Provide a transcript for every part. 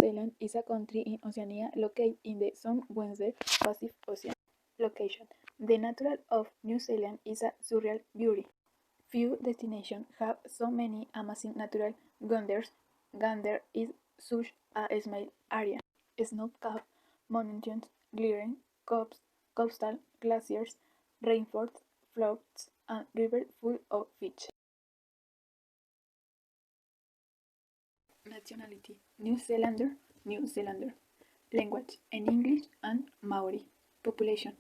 Zealand is a country in Oceania located in the southwestern Pacific Ocean. Location. The nature of New Zealand is a surreal beauty. Few destinations have so many amazing natural wonders. Gander is such a small area. Snow-capped mountains, glittering coastal glaciers, rainforests, fjords, and rivers full of fish. Nationality: New Zealander, New Zealander. Language: in English and Maori. Population: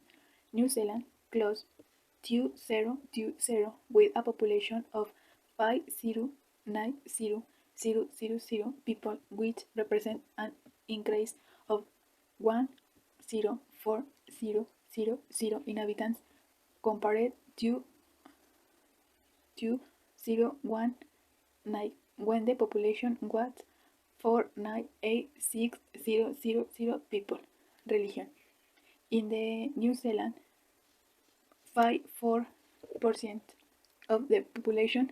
New Zealand close 2020 with a population of 509,000 people, which represents an increase of 104,000 inhabitants compared to 2019 when the population was 498,600 people. Religion: in the New Zealand, 54% of the population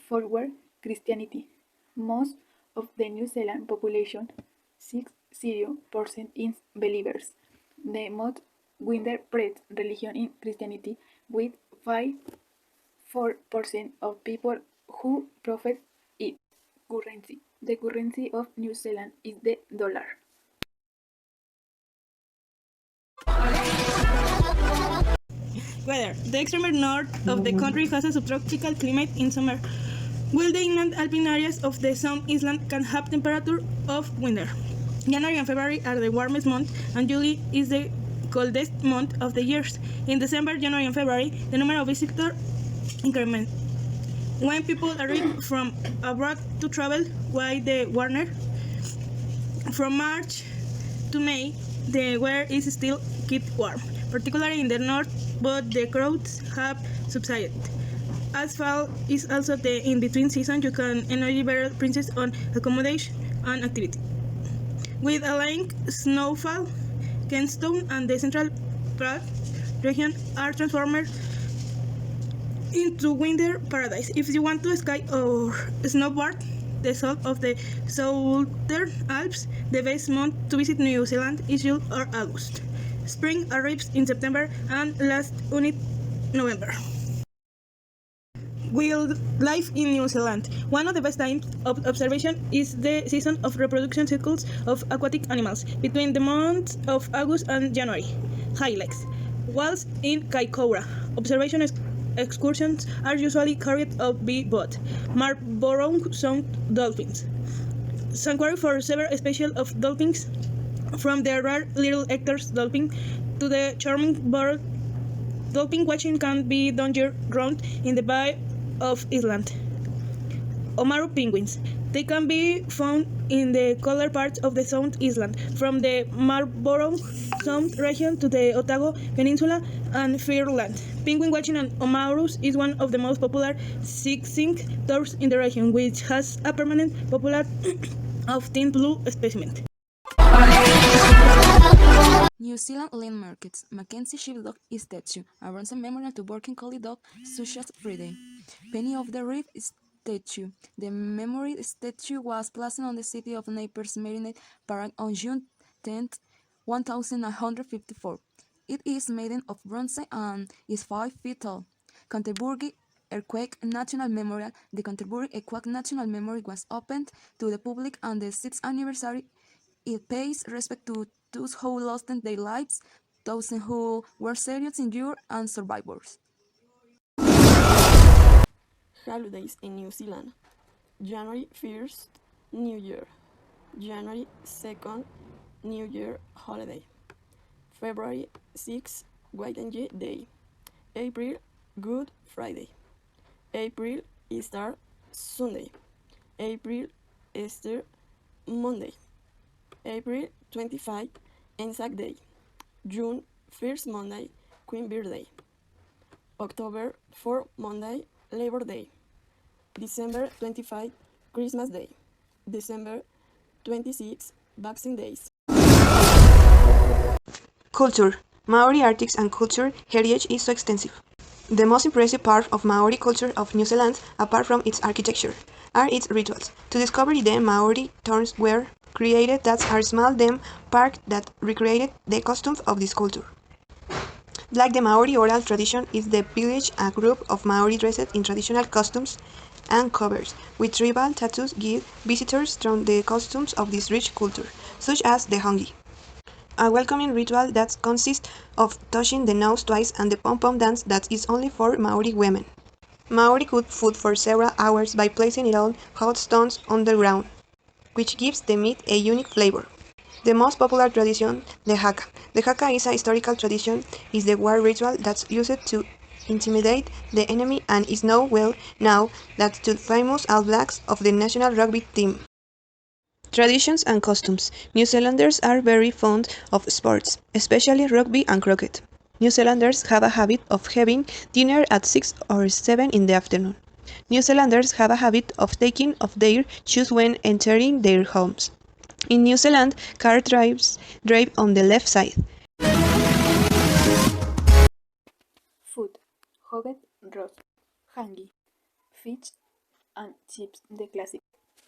follow Christianity. Most of the New Zealand population, 60%, is believers. The most widespread religion in Christianity, with 54% of people who profess it. Currency: the currency of New Zealand is the dollar. Weather: the extreme north of the country has a subtropical climate in summer, while the inland alpine areas of the South Island can have temperature of winter. January and February are the warmest months, and July is the coldest month of the year. In December, January, and February, the number of visitors increments. When people arrive from abroad to travel by the warmer, from March to May, the weather is still kept warm, particularly in the north, but the crowds have subsided. As fall is also the in-between season, you can enjoy better prices on accommodation and activity. With a light snowfall, Kensington and the Central Park region are transformed into winter paradise. If you want to ski or snowboard the south of the Southern Alps, the best month to visit New Zealand is July or August. Spring arrives in September and lasts until November. Wildlife in New Zealand. One of the best times of observation is the season of reproduction cycles of aquatic animals between the months of August and January. Highlights: whilst in Kaikoura, observation excursions are usually carried out by boat. Marlborough Sound dolphins. Sanctuary for several species of dolphins, from the rare little Hector's dolphin to the charming bird. Dolphin watching can be done year-round in the Bay of Island. Oamaru penguins. They can be found in the colder parts of the South Island, from the Marlborough Sound region to the Otago Peninsula and Fairland. Penguin watching on Oamarus is one of the most popular sightseeing tours in the region, which has a permanent population of thin blue specimens. New Zealand landmarks: Mackenzie Sheepdog statue, a bronze memorial to working collie dog such as Friday. Penny of the Reef statue. The memory statue was placed on the city of Naples Marinade Parade on June 10, 1954. It is made of bronze and is 5 feet tall. Canterbury Earthquake National Memorial. The Canterbury Earthquake National Memorial was opened to the public on the 6th anniversary. It pays respect to those who lost their lives, those who were seriously injured, and survivors. Holidays in New Zealand. January 1st, New Year. January 2nd, New Year holiday. February 6th, White Day. April, Good Friday. April, Easter Sunday. April, Easter Monday. April 25, Anzac Day. June 1st Monday, Queen Beer Day. October 4 Monday, Labor Day. December 25, Christmas Day. December 26, Boxing Days. Culture. Maori artists and culture heritage is so extensive. The most impressive part of Maori culture of New Zealand, apart from its architecture, are its rituals. To discover them, Maori turns were created that are small them park that recreated the customs of this culture. Like the Maori oral tradition is the village a group of Maori dressed in traditional costumes and covers with tribal tattoos give visitors from the costumes of this rich culture, such as the hongi. A welcoming ritual that consists of touching the nose twice and the pom-pom dance that is only for Maori women. Maori cook food for several hours by placing it on hot stones underground, which gives the meat a unique flavor. The most popular tradition, the haka. The haka is a historical tradition, is the war ritual that's used to intimidate the enemy and is known well now that to famous All Blacks of the national rugby team. Traditions and costumes. New Zealanders are very fond of sports, especially rugby and cricket. New Zealanders have a habit of having dinner at 6 or 7 in the afternoon. New Zealanders have a habit of taking off their shoes when entering their homes. In New Zealand, car drive on the left side. Food. Hogged roast, hangi, fish and chips, the classic.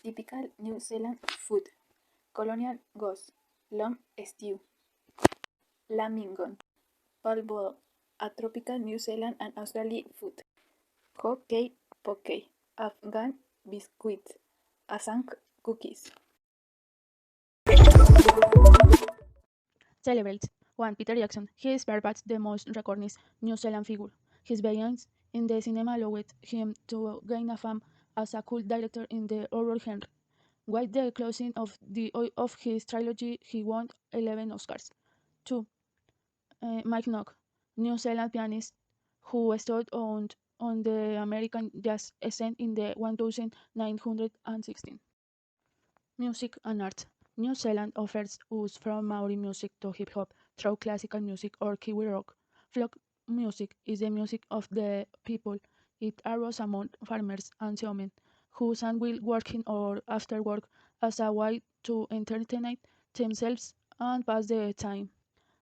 Typical New Zealand food. Colonial ghost, lamb stew, lamington, palboro, a tropical New Zealand and Australian food. Hokkey poke, Afghan biscuits, Assam cookies. Celebrates. 1. Peter Jackson. He is perhaps the most recognized New Zealand figure. His brilliance in the cinema allowed him to gain a fame as a cult director in the horror genre. With the closing of his trilogy, he won 11 Oscars. 2. Mike Knock, New Zealand pianist who stood on the American jazz scene in the 1916. Music and art. New Zealand offers us from Maori music to hip hop through classical music or Kiwi rock. Folk music is the music of the people. It arose among farmers and yeomen who sang while working or after work as a way to entertain themselves and pass the time.